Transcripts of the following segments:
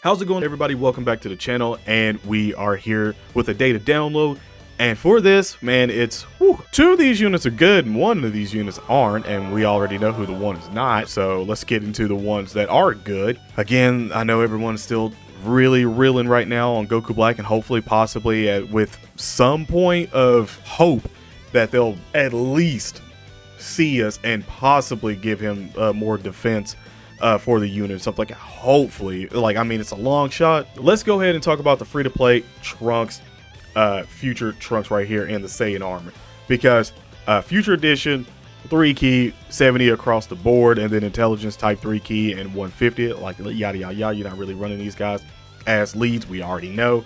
How's it going, everybody? Welcome back to the channel, and we are here with a data download. And for this, man, it's two of these units are good and one of these units aren't, and we already know who the one is not. So let's get into the ones that are good. Again, I know everyone's still really reeling right now on Goku Black, and hopefully possibly with some point of hope that they'll at least see us and possibly give him more defense for the unit, something like hopefully. Like, I mean, it's a long shot. Let's go ahead and talk about the free-to-play Trunks, future Trunks right here in the Saiyan armor, because future edition 3 key, 70 across the board, and then intelligence type 3 key and 150, like yada yada yada. You're not really running these guys as leads, we already know,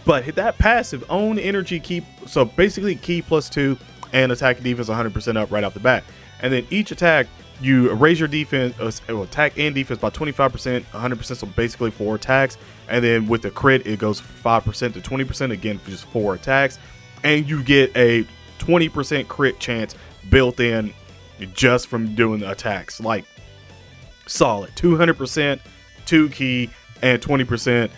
but hit that passive own energy key, so basically key +2 and attack and defense 100% up right off the bat, and then each attack you raise your defense, attack and defense by 25%, 100%, so basically 4 attacks. And then with the crit, it goes 5% to 20%, again, for just 4 attacks. And you get a 20% crit chance built in just from doing the attacks. Like, solid. 200%, 2 key, and 20%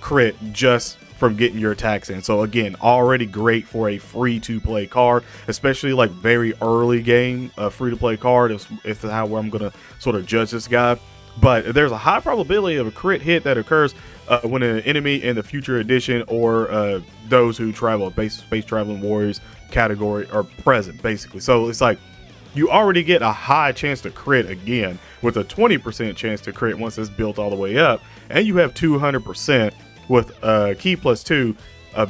crit just from getting your attacks in. So again, already great for a free-to-play card, especially like very early game free-to-play card. It's how I'm gonna sort of judge this guy. But there's a high probability of a crit hit that occurs when an enemy in the future edition or those who travel space traveling warriors category are present, basically. So it's like you already get a high chance to crit again with a 20% chance to crit once it's built all the way up, and you have 200% with key +2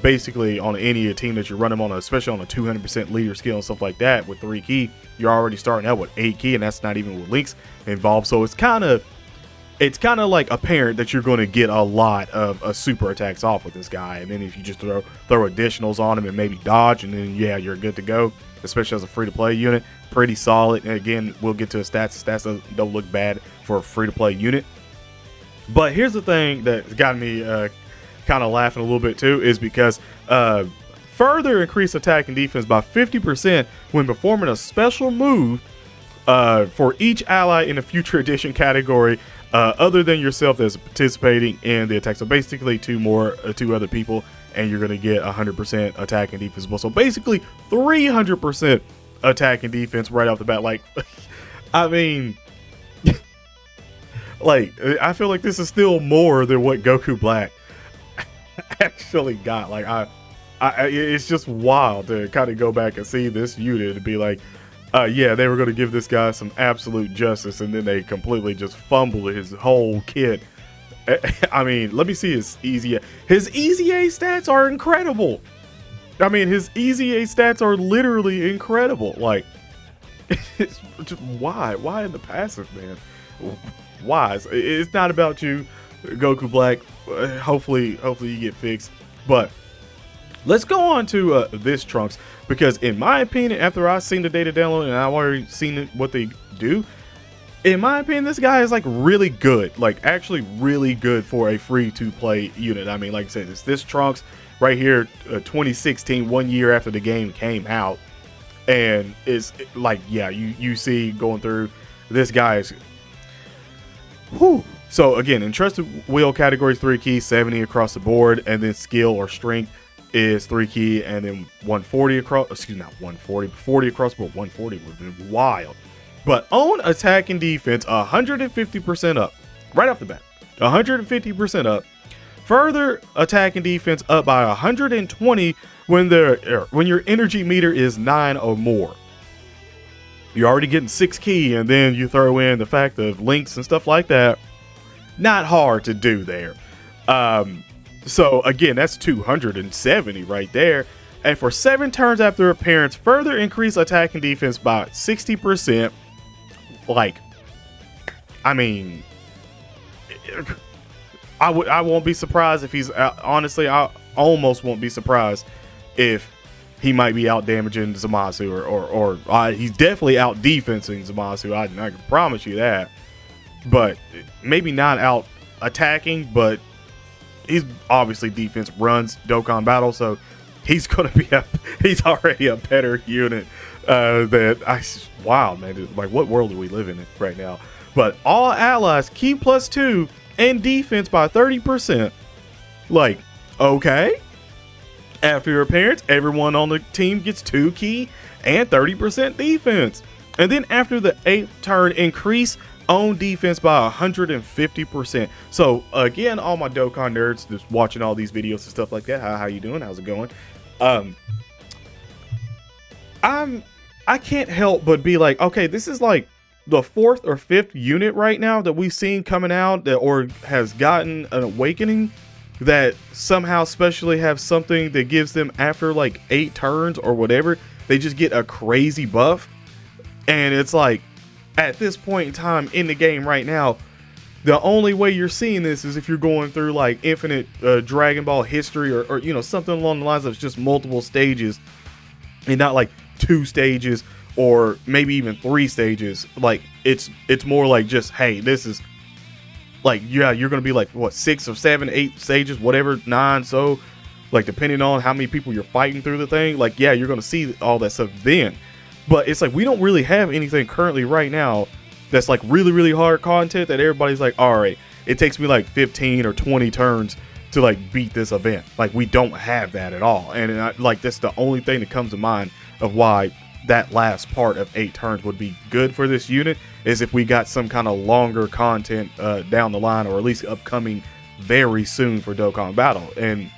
basically on any team that you run them on, especially on a 200% leader skill and stuff like that. With 3 key, you're already starting out with 8 key, and that's not even with links involved. So it's kind of like apparent that you're going to get a lot of super attacks off with this guy. And then if you just throw additionals on him and maybe dodge, and then yeah, you're good to go, especially as a free-to-play unit. Pretty solid. And again, we'll get to his stats. Stats don't look bad for a free-to-play unit. But here's the thing that got me kind of laughing a little bit too, is because further increase attack and defense by 50% when performing a special move for each ally in a future edition category other than yourself that's participating in the attack. So basically two other people, and you're going to get 100% attack and defense. So basically 300% attack and defense right off the bat. Like, I mean, like, I feel like this is still more than what Goku Black actually got. Like, it's just wild to kind of go back and see this unit and be like, yeah, they were going to give this guy some absolute justice, and then they completely just fumbled his whole kit. I mean, let me see his easy. His easy A stats are incredible. I mean, his easy A stats are literally incredible. Like, it's just why in the passive, man? Why? It's not about you, Goku Black. Hopefully you get fixed. But let's go on to this Trunks, because in my opinion, after I've seen the data download and I've already seen what they do, in my opinion, this guy is like really good, like actually really good for a free-to-play unit. I mean, like I said, it's this Trunks right here, 2016, 1 year after the game came out, and it's like, yeah, you see going through, this guy is, whew. So again, in trusted wheel categories, 3 key, 70 across the board, and then skill or strength is 3 key, and then 140 across, excuse me, not 140, 40 across the board. 140 would have been wild. But own attack and defense 150% up right off the bat, 150% up. Further attack and defense up by 120 when your energy meter is 9 or more. You're already getting 6 key, and then you throw in the fact of links and stuff like that. Not hard to do there. So again, that's 270 right there. And for 7 turns after appearance, further increase attack and defense by 60%. Like, I mean, I won't be surprised if he's honestly, I almost won't be surprised if he might be out damaging Zamasu, or he's definitely out defensing Zamasu. I can promise you that. But maybe not out attacking, but he's obviously defense runs Dokkan battle, so he's gonna be he's already a better unit wow, man, like what world do we live in right now? But all allies key +2 and defense by 30%. Like, okay. After your appearance, everyone on the team gets 2 ki and 30% defense. And then after the 8th turn, increase own defense by 150%. So again, all my Dokkan nerds just watching all these videos and stuff like that, how you doing? How's it going? I can't help but be like, okay, this is like the 4th or 5th unit right now that we've seen coming out that or has gotten an awakening that somehow specially have something that gives them after like 8 turns or whatever, they just get a crazy buff. And it's like, at this point in time in the game right now, the only way you're seeing this is if you're going through like infinite Dragon Ball history or you know, something along the lines of just multiple stages and not like 2 stages or maybe even 3 stages. Like it's more like just, hey, this is like, yeah, you're gonna be like what, 6 or 7, 8 stages, whatever, 9. So like depending on how many people you're fighting through the thing, like yeah, you're gonna see all that stuff then. But it's like we don't really have anything currently right now that's like really hard content that everybody's like, all right, it takes me like 15 or 20 turns to like beat this event. Like we don't have that at all. And like that's the only thing that comes to mind of why that last part of 8 turns would be good for this unit, is if we got some kind of longer content down the line, or at least upcoming very soon for Dokkan Battle. And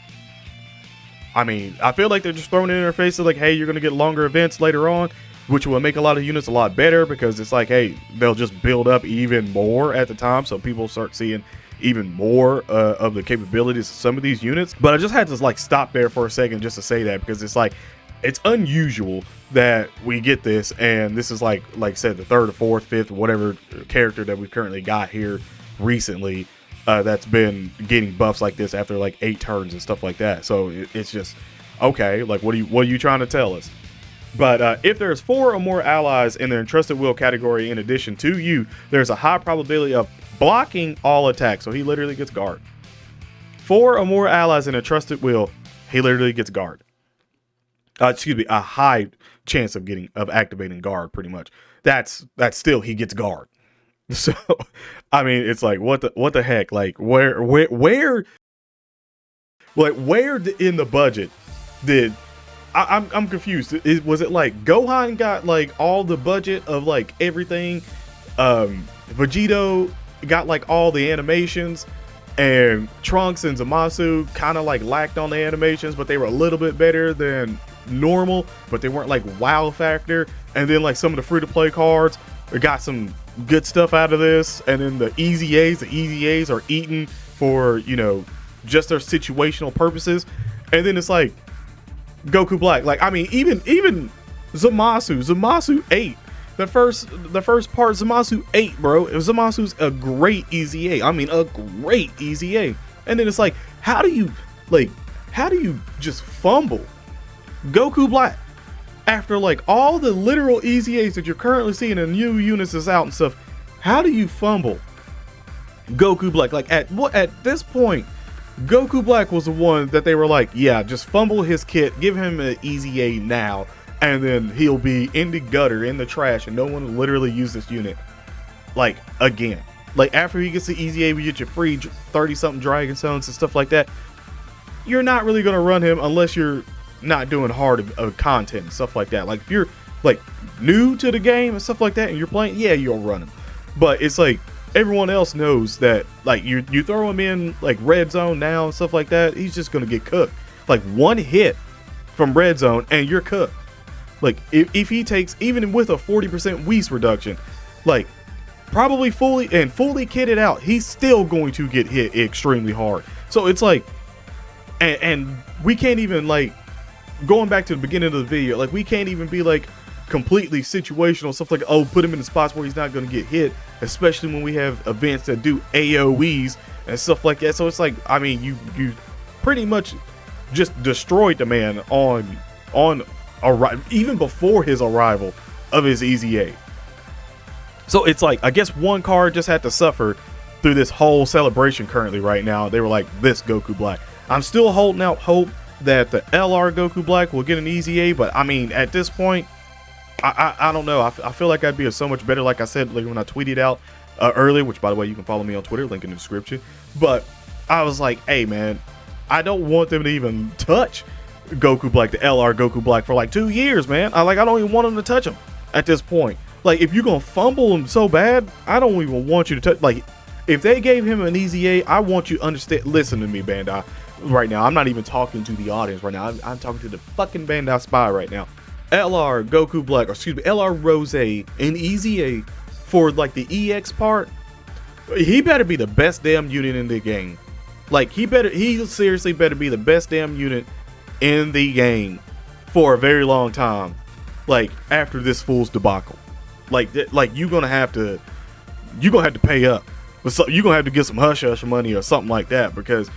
I mean, I feel like they're just throwing it in their face of like, hey, you're gonna get longer events later on, which will make a lot of units a lot better, because it's like, hey, they'll just build up even more at the time, so people start seeing even more of the capabilities of some of these units. But I just had to like stop there for a second just to say that, because it's like, it's unusual that we get this, and this is like I said, the 3rd or 4th, 5th, whatever character that we currently got here recently that's been getting buffs like this after like 8 turns and stuff like that. So it's just okay, like what are you trying to tell us? But if there's 4 or more allies in the entrusted will category in addition to you, there's a high probability of blocking all attacks. So he literally gets guard. 4 or more allies in a trusted will, he literally gets guard. Excuse me, a high chance of activating guard, pretty much. That's still, he gets guard. So I mean, it's like, what the heck? Like where in the budget did I'm confused. Was it like Gohan got like all the budget of like everything? Vegito got like all the animations, and Trunks and Zamasu kind of like lacked on the animations, but they were a little bit better than normal, but they weren't like wow factor. And then like some of the free-to-play cards got some good stuff out of this, and then the easy A's are eaten for, you know, just their situational purposes. And then it's like Goku Black, like I mean, even Zamasu 8, the first part, Zamasu 8, bro. Zamasu's a great easy A. I mean, a great easy A. And then it's like, how do you just fumble Goku Black after like all the literal easy A's that you're currently seeing in new units is out and stuff? How do you fumble Goku Black? Like at this point, Goku Black was the one that they were like, yeah, just fumble his kit, give him an easy A now, and then he'll be in the gutter, in the trash, and no one will literally use this unit like again. Like after he gets the easy A, we get your free 30-something Dragon Stones and stuff like that. You're not really gonna run him unless you're not doing hard content and stuff like that. Like if you're like new to the game and stuff like that and you're playing, yeah, you'll run him. But it's like everyone else knows that like you throw him in like red zone now and stuff like that, he's just gonna get cooked. Like one hit from red zone and you're cooked. Like if he takes, even with a 40% Whis reduction, like probably fully kitted out, he's still going to get hit extremely hard. So it's like, and we can't even, like, going back to the beginning of the video, like we can't even be like completely situational stuff, like, oh, put him in the spots where he's not going to get hit, especially when we have events that do AoEs and stuff like that. So it's like, I mean, you pretty much just destroyed the man on even before his arrival of his easy A. So it's like, I guess one card just had to suffer through this whole celebration currently right now. They were like, this Goku Black. I'm still holding out hope that the LR Goku Black will get an easy A, but I mean, at this point, I don't know. I feel like I'd be so much better, like I said, like when I tweeted out earlier, which by the way, you can follow me on Twitter, link in the description. But I was like, hey man, I don't want them to even touch Goku Black, the LR Goku Black, for like 2 years, man. I don't even want them to touch him at this point. Like, if you're gonna fumble him so bad, I don't even want you to touch. Like, if they gave him an easy A, I want you to understand. Listen to me, Bandai, right now. I'm not even talking to the audience right now. I'm talking to the fucking Bandai spy right now. LR Goku Black, or excuse me, LR Rose, an easy A for like the EX part. He better be the best damn unit in the game. Like, he seriously better be the best damn unit in the game for a very long time. Like, after this fool's debacle. Like you're gonna have to pay up. So you're gonna have to get some hush hush money or something like that, because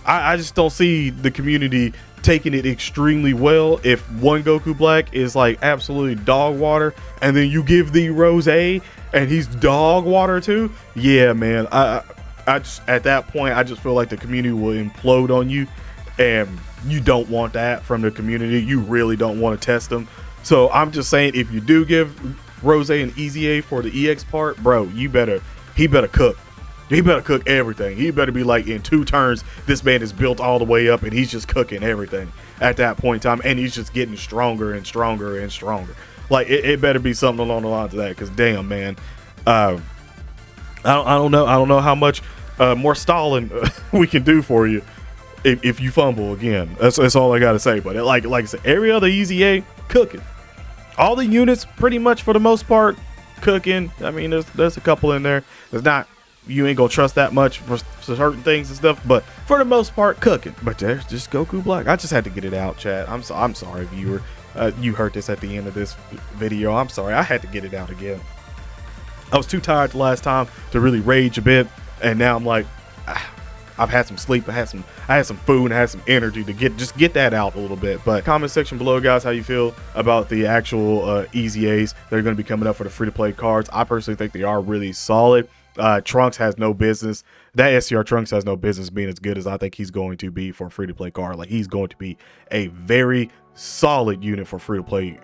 I just don't see the community taking it extremely well if one Goku Black is like absolutely dog water, and then you give the Rose and he's dog water too. Yeah, man. I just, at that point, I just feel like the community will implode on you, and you don't want that from the community. You really don't want to test them. So I'm just saying, if you do give Rose an easy A for the EX part, bro, he better cook. He better cook everything. He better be like, in 2 turns, this man is built all the way up and he's just cooking everything at that point in time, and he's just getting stronger and stronger and stronger. Like, it better be something along the lines of that, because damn, man, I don't know how much more stalling we can do for you if you fumble again. That's all I gotta say. But like I said, every other easy A, cooking. All the units, pretty much for the most part, cooking. I mean, there's a couple in there. There's not, you ain't gonna trust that much for certain things and stuff, but for the most part, cooking. But there's just Goku Black. I just had to get it out, chat. I'm sorry, viewer. You heard this at the end of this video. I'm sorry. I had to get it out again. I was too tired the last time to really rage a bit, and now I'm like, I've had some sleep, I had some food, and I had some energy to get that out a little bit. But comment section below, guys, how you feel about the actual easy A's that are going to be coming up for the free-to-play cards. I personally think they are really solid. Trunks has no business. That SCR Trunks has no business being as good as I think he's going to be for a free-to-play card. Like, he's going to be a very solid unit for free-to-play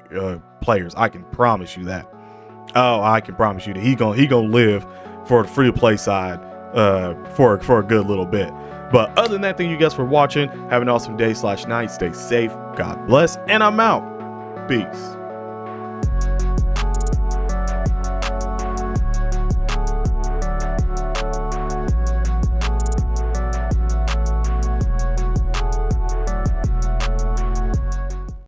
players. I can promise you that. Oh, I can promise you that he gonna live for the free-to-play side for a good little bit. But other than that, thank you guys for watching. Have an awesome day / night. Stay safe. God bless. And I'm out. Peace.